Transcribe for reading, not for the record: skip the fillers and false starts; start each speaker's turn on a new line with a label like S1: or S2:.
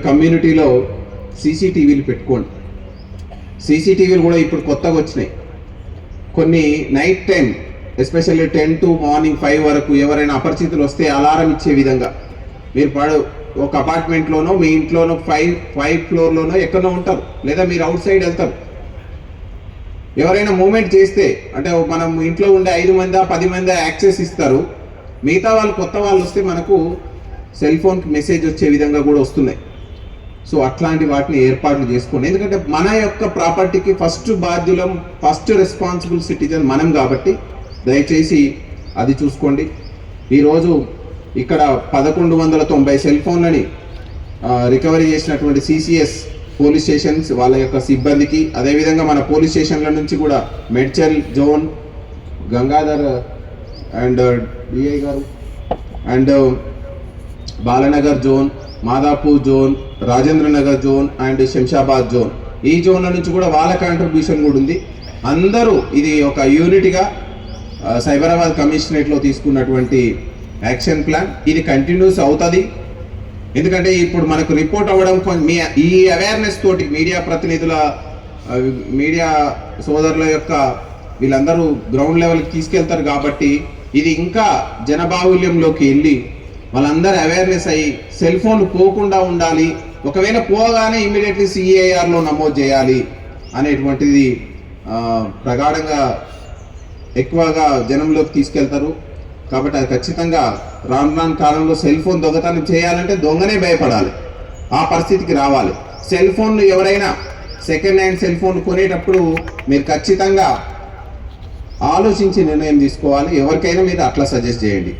S1: కమ్యూనిటీలో సీసీటీవీలు పెట్టుకోండి. సీసీటీవీలు కూడా ఇప్పుడు కొత్తగా వచ్చినాయి. కొన్ని night time especially 10 to morning 5 వరకు ఎవరైనా అపరిచితులు వస్తే అలారం ఇచ్చే విధంగా మీరు ఒక అపార్ట్మెంట్లోనో మీ ఇంట్లోనో 5 ఫ్లోర్లోనో ఎక్కడో ఉంటారు, లేదా మీరు అవుట్ సైడ్ వెళ్తారు. ఎవరైనా మూమెంట్ చేస్తే అంటే మనం ఇంట్లో ఉండే 5 మంది 10 మంది యాక్సెస్ ఇస్తారు. మిగతా వాళ్ళు కొత్త వాళ్ళు వస్తే మనకు సెల్ ఫోన్కి మెసేజ్ వచ్చే విధంగా కూడా వస్తున్నాయి. సో అట్లాంటి వాటిని ఏర్పాట్లు చేసుకోండి. ఎందుకంటే మన యొక్క ప్రాపర్టీకి ఫస్ట్ బాధ్యులం, ఫస్ట్ రెస్పాన్సిబుల్ సిటిజన్ మనం కాబట్టి దయచేసి అది చూసుకోండి. ఈరోజు ఇక్కడ 1190 సెల్ ఫోన్లని రికవరీ చేసినటువంటి సిసిఎస్ పోలీస్ స్టేషన్స్ వాళ్ళ యొక్క సిబ్బందికి, అదేవిధంగా మన పోలీస్ స్టేషన్ల నుంచి కూడా Medchal zone, Gangadhar and DI గారు and Balanagar zone, Madhapur zone, Rajendra Nagar zone and Shamshabad zone, ఈ జోన్ల నుంచి కూడా వాళ్ళ కాంట్రిబ్యూషన్ కూడా ఉంది. అందరూ ఇది ఒక యూనిట్గా సైబరాబాద్ కమిషనరేట్లో తీసుకున్నటువంటి యాక్షన్ ప్లాన్ ఇది కంటిన్యూస్ అవుతుంది. ఎందుకంటే ఇప్పుడు మనకు రిపోర్ట్ అవ్వడం ఈ అవేర్నెస్ తోటి మీడియా ప్రతినిధుల, మీడియా సోదరుల యొక్క వీళ్ళందరూ గ్రౌండ్ లెవెల్కి తీసుకెళ్తారు కాబట్టి ఇది ఇంకా జనబాహుల్యంలోకి వెళ్ళి వాళ్ళందరూ అవేర్నెస్ అయ్యి సెల్ ఫోన్ పోకుండా ఉండాలి, ఒకవేళ పోగానే ఇమీడియట్లీ సిఏఆర్లో నమోదు చేయాలి అనేటువంటిది ప్రగాఢంగా ఎక్కువగా జనంలోకి తీసుకెళ్తారు. కాబట్టి అది ఖచ్చితంగా రాను కాలంలో సెల్ ఫోన్ దొంగతనం చేయాలంటే దొంగనే భయపడాలి, ఆ పరిస్థితికి రావాలి. సెల్ ఫోన్లు ఎవరైనా సెకండ్ హ్యాండ్ సెల్ ఫోన్ కొనేటప్పుడు మీరు ఖచ్చితంగా ఆలోచించి నిర్ణయం తీసుకోవాలి. ఎవరికైనా మీరు అట్లా సజెస్ట్ చేయండి.